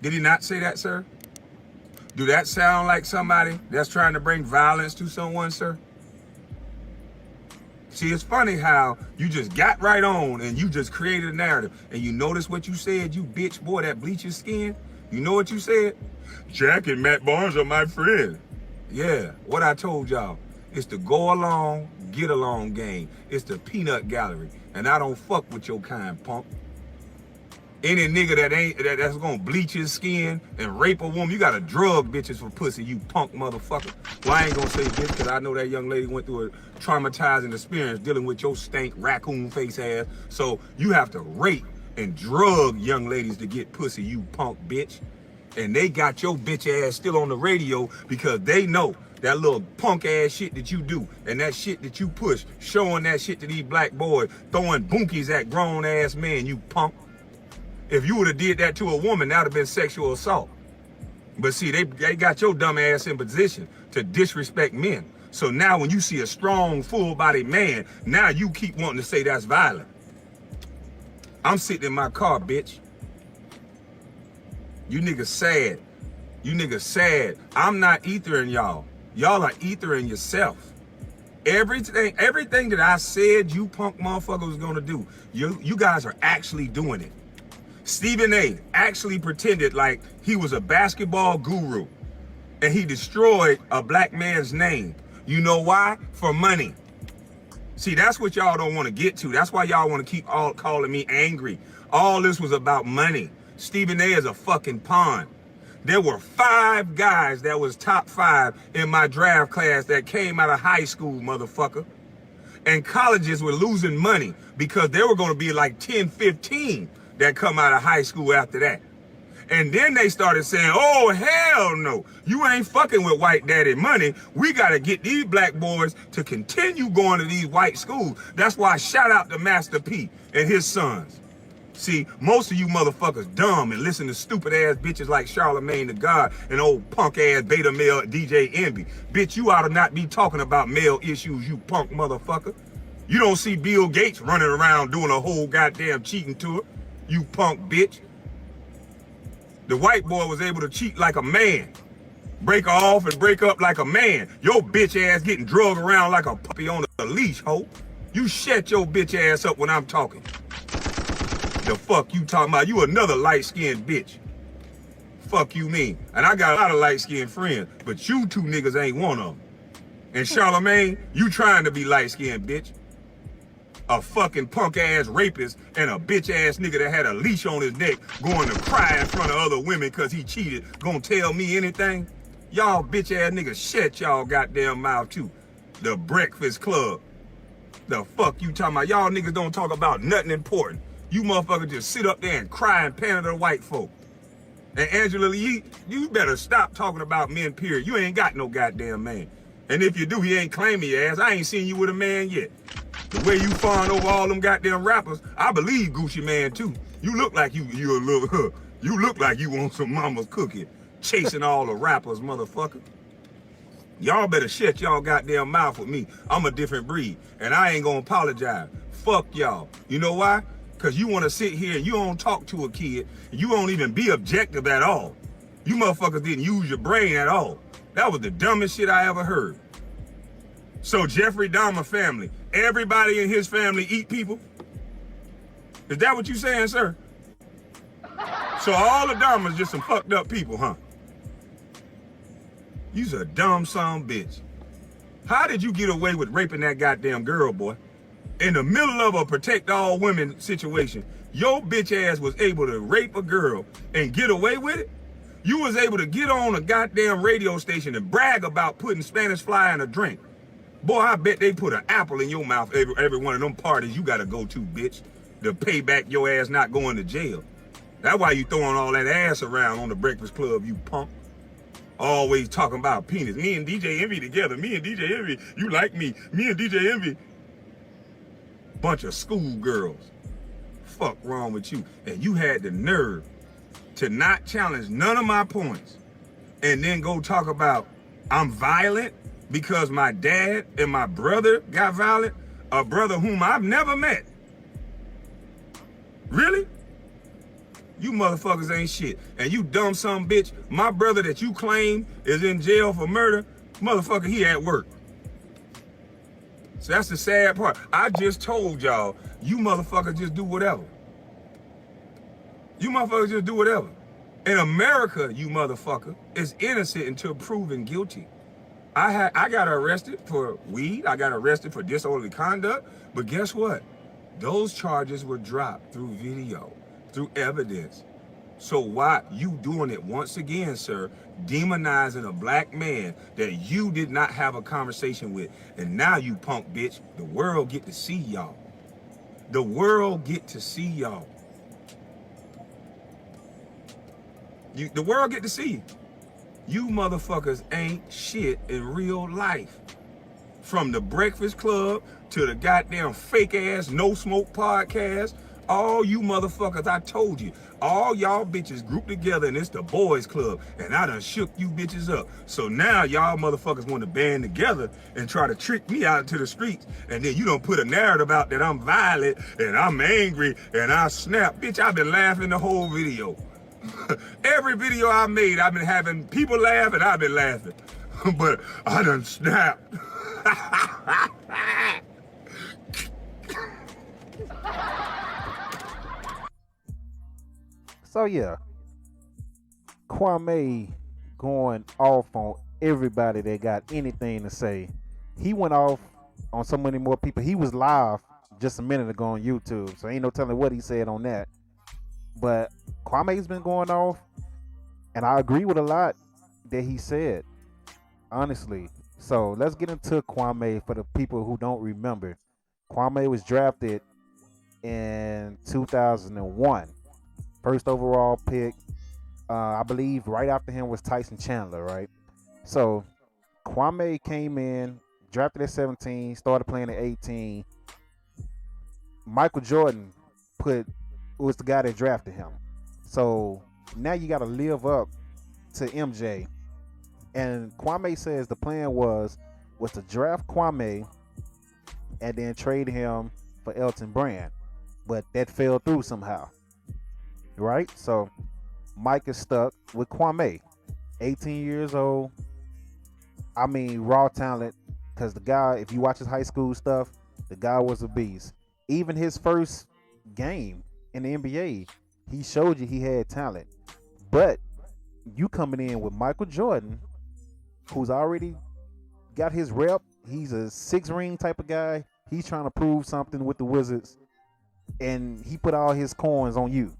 Did he not say that, sir? Do that sound like somebody that's trying to bring violence to someone, sir? See, it's funny how you just got right on and you just created a narrative. And you notice what you said, you bitch boy that bleach your skin? You know what you said? Jack and Matt Barnes are my friend. Yeah, what I told y'all. It's the go along, get along game. It's the peanut gallery. And I don't fuck with your kind, punk. Any nigga that's gonna bleach his skin and rape a woman, you gotta drug bitches for pussy, you punk motherfucker. Well, I ain't gonna say bitch, because I know that young lady went through a traumatizing experience dealing with your stank raccoon face ass. So you have to rape and drug young ladies to get pussy, you punk bitch. And they got your bitch ass still on the radio because they know that little punk ass shit that you do and that shit that you push, showing that shit to these black boys, throwing bunkies at grown ass men, you punk. If you would have did that to a woman, that would have been sexual assault. But see, they got your dumb ass in position to disrespect men. So now when you see a strong, full-bodied man, now you keep wanting to say that's violent. I'm sitting in my car, bitch. You niggas sad. You niggas sad. I'm not ethering y'all. Y'all are ethering yourself. Everything that I said you punk motherfuckers was gonna do, you guys are actually doing it. Stephen A. actually pretended like he was a basketball guru and he destroyed a black man's name. You know why? For money. See, that's what y'all don't want to get to. That's why y'all want to keep all calling me angry. All this was about money. Stephen A. is a fucking pawn. There were 5 guys that was top 5 in my draft class that came out of high school, motherfucker. And colleges were losing money because there were going to be like 10, 15 that come out of high school after that. And then they started saying, oh, hell no, you ain't fucking with white daddy money. We got to get these black boys to continue going to these white schools. That's why shout out to Master P and his sons. See, most of you motherfuckers dumb and listen to stupid ass bitches like Charlamagne the God and old punk ass beta male DJ Wnba. Bitch, you ought to not be talking about male issues, you punk motherfucker. You don't see Bill Gates running around doing a whole goddamn cheating tour, you punk bitch. The white boy was able to cheat like a man. Break off and break up like a man. Your bitch ass getting drugged around like a puppy on a leash, ho. You shut your bitch ass up when I'm talking. The fuck you talking about? You another light-skinned bitch. Fuck you mean? And I got a lot of light-skinned friends, but you two niggas ain't one of them. And Charlamagne, you trying to be light-skinned, bitch. A fucking punk-ass rapist and a bitch-ass nigga that had a leash on his neck going to cry in front of other women because he cheated gonna tell me anything? Y'all bitch-ass niggas shut y'all goddamn mouth too. The Breakfast Club. The fuck you talking about? Y'all niggas don't talk about nothing important. You motherfuckers just sit up there and cry and pander to white folk. And Angela Lee, you better stop talking about men, period. You ain't got no goddamn man. And if you do, he ain't claiming your ass. I ain't seen you with a man yet. The way you fawn over all them goddamn rappers, I believe Gucci Man too. You look like you a little, you look like you want some mama's cookie, chasing all the rappers, motherfucker. Y'all better shut y'all goddamn mouth with me. I'm a different breed, and I ain't gonna apologize. Fuck y'all. You know why? Because you want to sit here and you don't talk to a kid. You won't even be objective at all. You motherfuckers didn't use your brain at all. That was the dumbest shit I ever heard. So Jeffrey Dahmer family, everybody in his family eat people? Is that what you saying, sir? So all the Dahmers just some fucked up people, huh? You's a dumb son of a bitch. How did you get away with raping that goddamn girl, boy? In the middle of a protect all women situation, your bitch ass was able to rape a girl and get away with it? You was able to get on a goddamn radio station and brag about putting Spanish fly in a drink. Boy, I bet they put an apple in your mouth every one of them parties you gotta go to, bitch, to pay back your ass not going to jail. That's why you throwing all that ass around on the Breakfast Club, you punk. Always talking about penis. Me and DJ Envy together. Me and DJ Envy, you like me. Me and DJ Envy. Bunch of schoolgirls. Fuck wrong with you? And you had the nerve to not challenge none of my points and then go talk about I'm violent because my dad and my brother got violent, a brother whom I've never met. Really? You motherfuckers ain't shit. And you dumb son of a bitch, my brother that you claim is in jail for murder, motherfucker, he at work. So that's the sad part. I just told y'all, you motherfuckers just do whatever. You motherfuckers just do whatever. In America, you motherfucker, is innocent until proven guilty. I got arrested for weed. I got arrested for disorderly conduct. But guess what? Those charges were dropped through video, through evidence. So why you doing it once again, sir, demonizing a black man that you did not have a conversation with, and now you punk bitch, the world get to see y'all. The world get to see y'all. The world get to see you. You motherfuckers ain't shit in real life. From the Breakfast Club to the goddamn fake ass No Smoke podcast, all you motherfuckers, I told you, all y'all bitches grouped together and it's the boys club, and I done shook you bitches up. So now y'all motherfuckers want to band together and try to trick me out into the streets, and then you don't put a narrative out that I'm violent and I'm angry and I snap. Bitch, I've been laughing the whole video. Every video I made, I've been having people laugh and I've been laughing. But I done snapped. So yeah, Kwame going off on everybody that got anything to say. He went off on so many more people. He was live just a minute ago on YouTube, so ain't no telling what he said on that. But Kwame's been going off, and I agree with a lot that he said, honestly. So let's get into Kwame for the people who don't remember. Kwame was drafted in 2001. First overall pick. I believe right after him was Tyson Chandler, right? So Kwame came in, drafted at 17, started playing at 18. Michael Jordan was the guy that drafted him. So now you got to live up to MJ. And Kwame says the plan was to draft Kwame and then trade him for Elton Brand. But that fell through somehow. Right? So Mike is stuck with Kwame. 18 years old. I mean, raw talent. Because the guy, if you watch his high school stuff, the guy was a beast. Even his first game in the NBA, he showed you he had talent. But you coming in with Michael Jordan, who's already got his rep. He's a 6-ring type of guy. He's trying to prove something with the Wizards. And he put all his coins on you.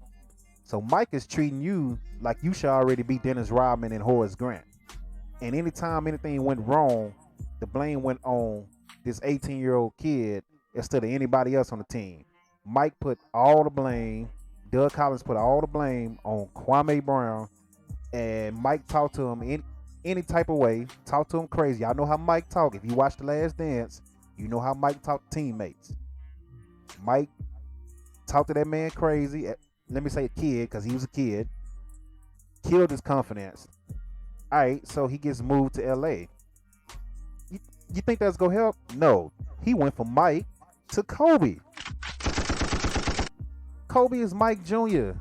So Mike is treating you like you should already be Dennis Rodman and Horace Grant. And anytime anything went wrong, the blame went on this 18-year-old kid instead of anybody else on the team. Mike put all the blame, Doug Collins put all the blame on Kwame Brown, and Mike talked to him in any type of way, talked to him crazy. Y'all know how Mike talk. If you watch The Last Dance, you know how Mike talked to teammates. Mike talked to that man crazy. let me say kid, because he was a kid, killed his confidence. All right, so he gets moved to LA. You think that's gonna help? No. He went from Mike to Kobe. Kobe is Mike Jr.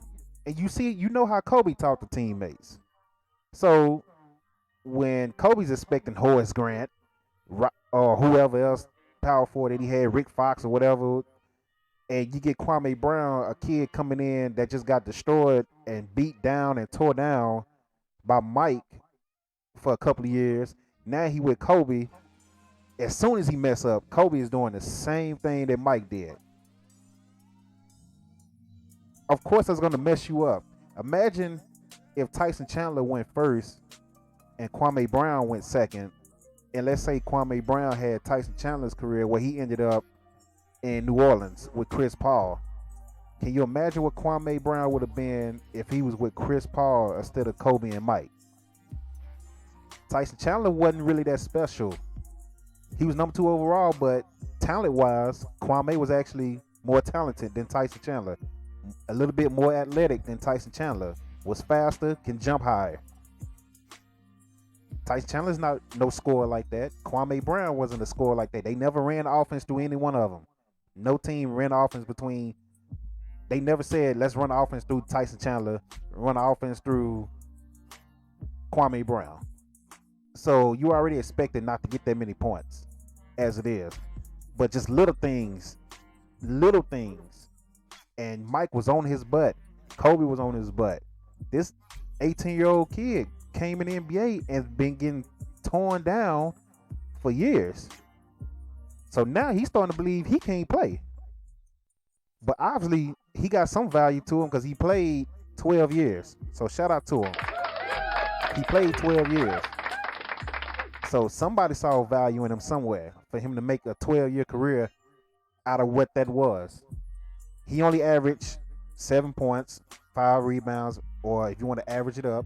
And you know how Kobe talked to teammates. So when Kobe's expecting Horace Grant or whoever else, power forward that he had, Rick Fox or whatever, and you get Kwame Brown, a kid coming in that just got destroyed and beat down and tore down by Mike for a couple of years. Now he with Kobe. As soon as he mess up, Kobe is doing the same thing that Mike did. Of course, that's going to mess you up. Imagine if Tyson Chandler went first and Kwame Brown went second. And let's say Kwame Brown had Tyson Chandler's career where he ended up in New Orleans with Chris Paul. Can you imagine what Kwame Brown would have been if he was with Chris Paul instead of Kobe and Mike? Tyson Chandler wasn't really that special. He was number 2 overall, but talent-wise, Kwame was actually more talented than Tyson Chandler. A little bit more athletic than Tyson Chandler. Was faster, can jump higher. Tyson Chandler's not no scorer like that. Kwame Brown wasn't a scorer like that. They never ran offense through any one of them. No team ran offense between. They never said, let's run offense through Tyson Chandler, run offense through Kwame Brown. So you already expected not to get that many points as it is. But just little things. And Mike was on his butt. Kobe was on his butt. This 18-year-old kid came in the NBA and been getting torn down for years. So now he's starting to believe he can't play. But obviously, he got some value to him because he played 12 years. So shout out to him. He played 12 years. So somebody saw value in him somewhere for him to make a 12-year career out of what that was. He only averaged 7 points, 5 rebounds, or if you want to average it up,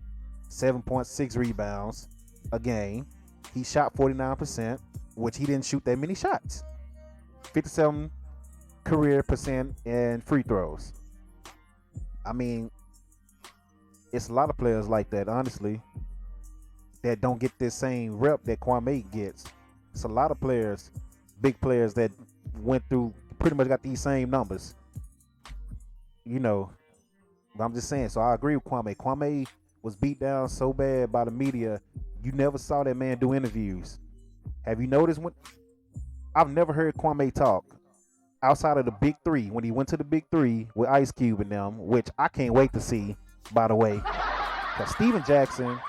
7.6 rebounds a game. He shot 49%, which he didn't shoot that many shots. 57 career percent in free throws. I mean, it's a lot of players like that, honestly, that don't get this same rep that Kwame gets. It's a lot of players, big players that went through, pretty much got these same numbers. You know, but I'm just saying, so I agree with Kwame. Kwame was beat down so bad by the media, you never saw that man do interviews. Have you noticed when? I've never heard Kwame talk outside of the Big Three, when he went to the Big Three with Ice Cube and them, which I can't wait to see, by the way. Because Steven Jackson,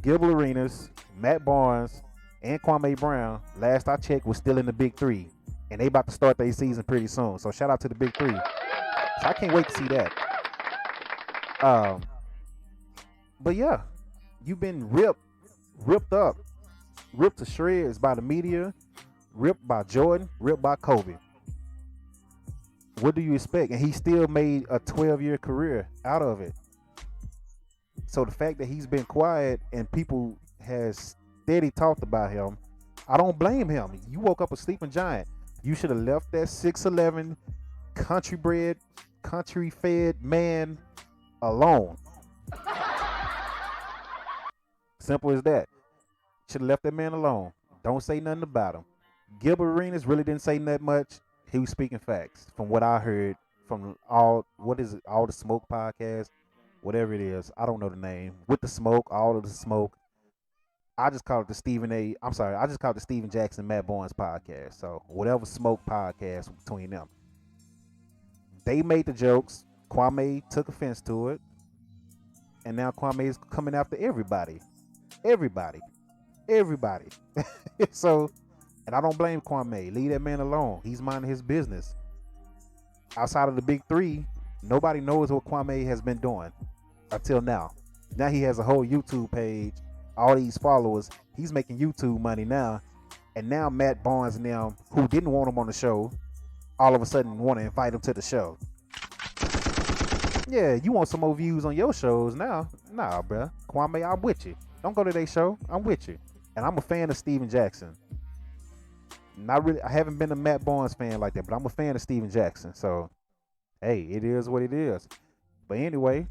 Gilbert Arenas, Matt Barnes, and Kwame Brown, last I checked, was still in the Big Three. And they about to start their season pretty soon. So shout out to the Big Three. So I can't wait to see that. But yeah, you've been ripped up, ripped to shreds by the media, ripped by Jordan, ripped by Kobe. What do you expect? And he still made a 12-year career out of it. So the fact that he's been quiet and people has steady talked about him, I don't blame him. You woke up a sleeping giant. You should have left that 6'11", country-bred, country-fed man alone. Simple as that. Should have left that man alone. Don't say nothing about him. Gilbert Arenas really didn't say that much. He was speaking facts from what I heard from all the Smoke podcast, whatever it is. I don't know the name. With the Smoke, all of the Smoke. I just call it the I just call it the Steven Jackson, Matt Barnes podcast. So whatever Smoke podcast between them. They made the jokes. Kwame took offense to it. And now Kwame is coming after everybody. Everybody. So, and I don't blame Kwame. Leave that man alone. He's minding his business. Outside of the Big Three, nobody knows what Kwame has been doing until now. Now he has a whole YouTube page, all these followers. He's making YouTube money now. And now Matt Barnes and them, who didn't want him on the show, all of a sudden want to invite him to the show. Yeah, you want some more views on your shows now? Nah, bruh. Kwame, I'm with you. Don't go to their show. I'm with you. And I'm a fan of Steven Jackson. Not really. I haven't been a Matt Barnes fan like that, but I'm a fan of Steven Jackson. So, hey, it is what it is. But anyway,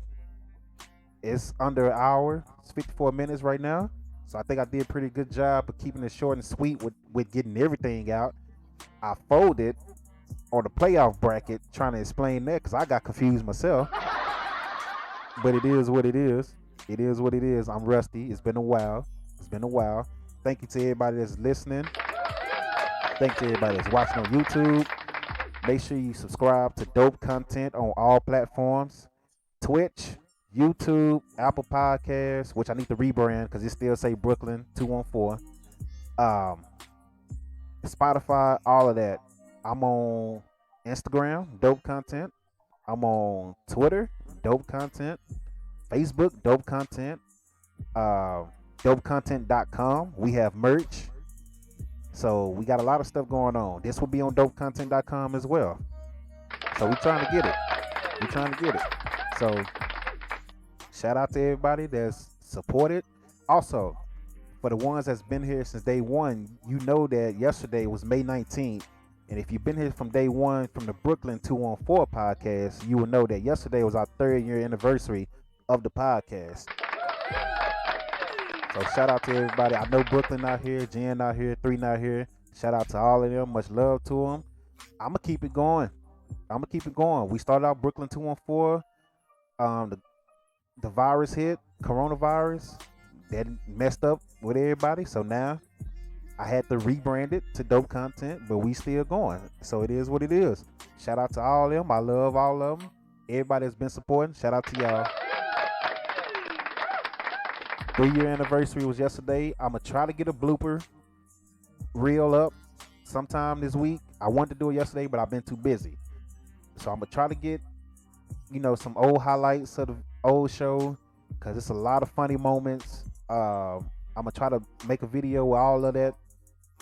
it's under an hour. It's 54 minutes right now. So I think I did a pretty good job of keeping it short and sweet with getting everything out. I folded on the playoff bracket trying to explain that because I got confused myself. But it is what it is. It is what it is. I'm rusty. It's been a while. Thank you to everybody that's listening. Thank you to everybody that's watching on YouTube. Make sure you subscribe to Dope Content on all platforms. Twitch, YouTube, Apple Podcasts, which I need to rebrand because it still say Brooklyn 214. Spotify, all of that. I'm on Instagram, Dope Content. I'm on Twitter, Dope Content. Facebook, Dope Content. DopeContent.com. We have merch. So we got a lot of stuff going on. This will be on DopeContent.com as well. So we're trying to get it. So shout out to everybody that's supported. Also, for the ones that's been here since day one, you know that yesterday was May 19th. And if you've been here from day one from the Brooklyn 214 podcast, you will know that yesterday was our 3rd year anniversary of the podcast. So shout out to everybody. I know Brooklyn out here, Jen out here, 3 out here. Shout out to all of them. Much love to them. I'm going to keep it going. We started out Brooklyn 214. The virus hit, coronavirus. That messed up with everybody. So now I had to rebrand it to Dope Content, but we still going. So it is what it is. Shout out to all of them. I love all of them. Everybody that's been supporting. Shout out to y'all. 3-year anniversary was yesterday. I'm going to try to get a blooper reel up sometime this week. I wanted to do it yesterday, but I've been too busy. So I'm going to try to get, some old highlights of the old show because it's a lot of funny moments. I'm going to try to make a video with all of that.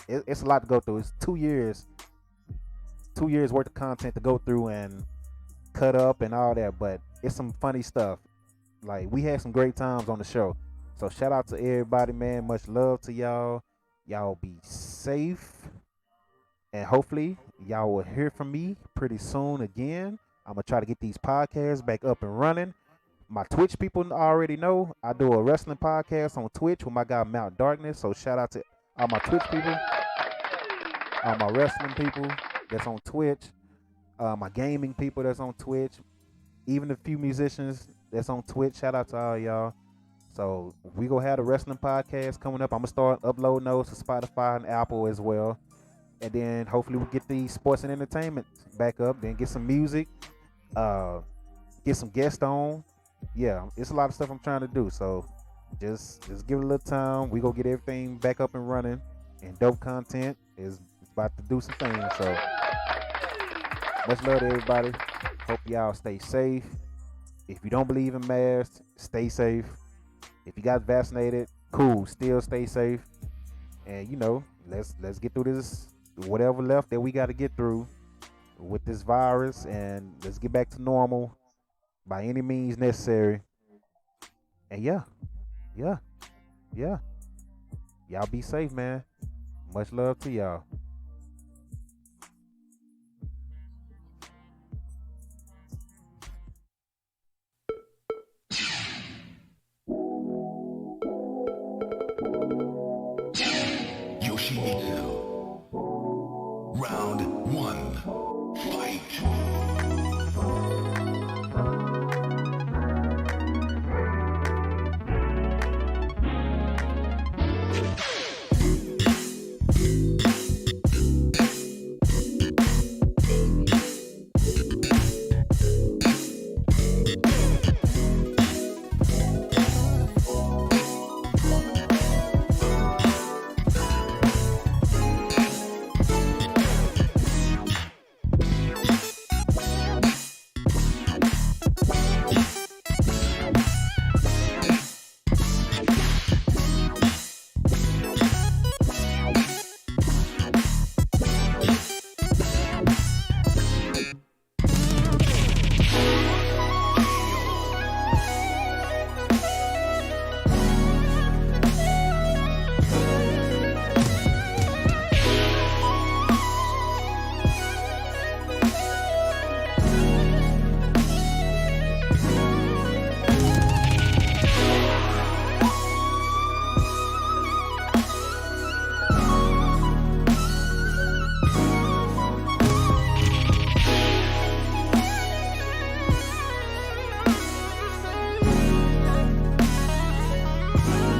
It's a lot to go through. It's 2 years. 2 years worth of content to go through and cut up and all that, but it's some funny stuff. Like, we had some great times on the show. So shout out to everybody, man. Much love to y'all. Y'all be safe. And hopefully y'all will hear from me pretty soon again. I'm going to try to get these podcasts back up and running. My Twitch people already know I do a wrestling podcast on Twitch with my guy Mount Darkness. So shout out to all my Twitch people, all my wrestling people that's on Twitch, my gaming people that's on Twitch, even a few musicians that's on Twitch. Shout out to all y'all. So we gonna have the wrestling podcast coming up. I'm gonna start uploading those to Spotify and Apple as well. And then hopefully we'll get the sports and entertainment back up. Then get some music, get some guests on. Yeah, it's a lot of stuff I'm trying to do. So just give it a little time. We gonna get everything back up and running. And Dope Content is about to do some things. So much love to everybody. Hope y'all stay safe. If you don't believe in masks, stay safe. If you got vaccinated, cool. Still stay safe. And let's get through this, whatever left that we got to get through with this virus, and let's get back to normal by any means necessary. And yeah. Y'all be safe, man. Much love to y'all. Round 1. Fight. yeah.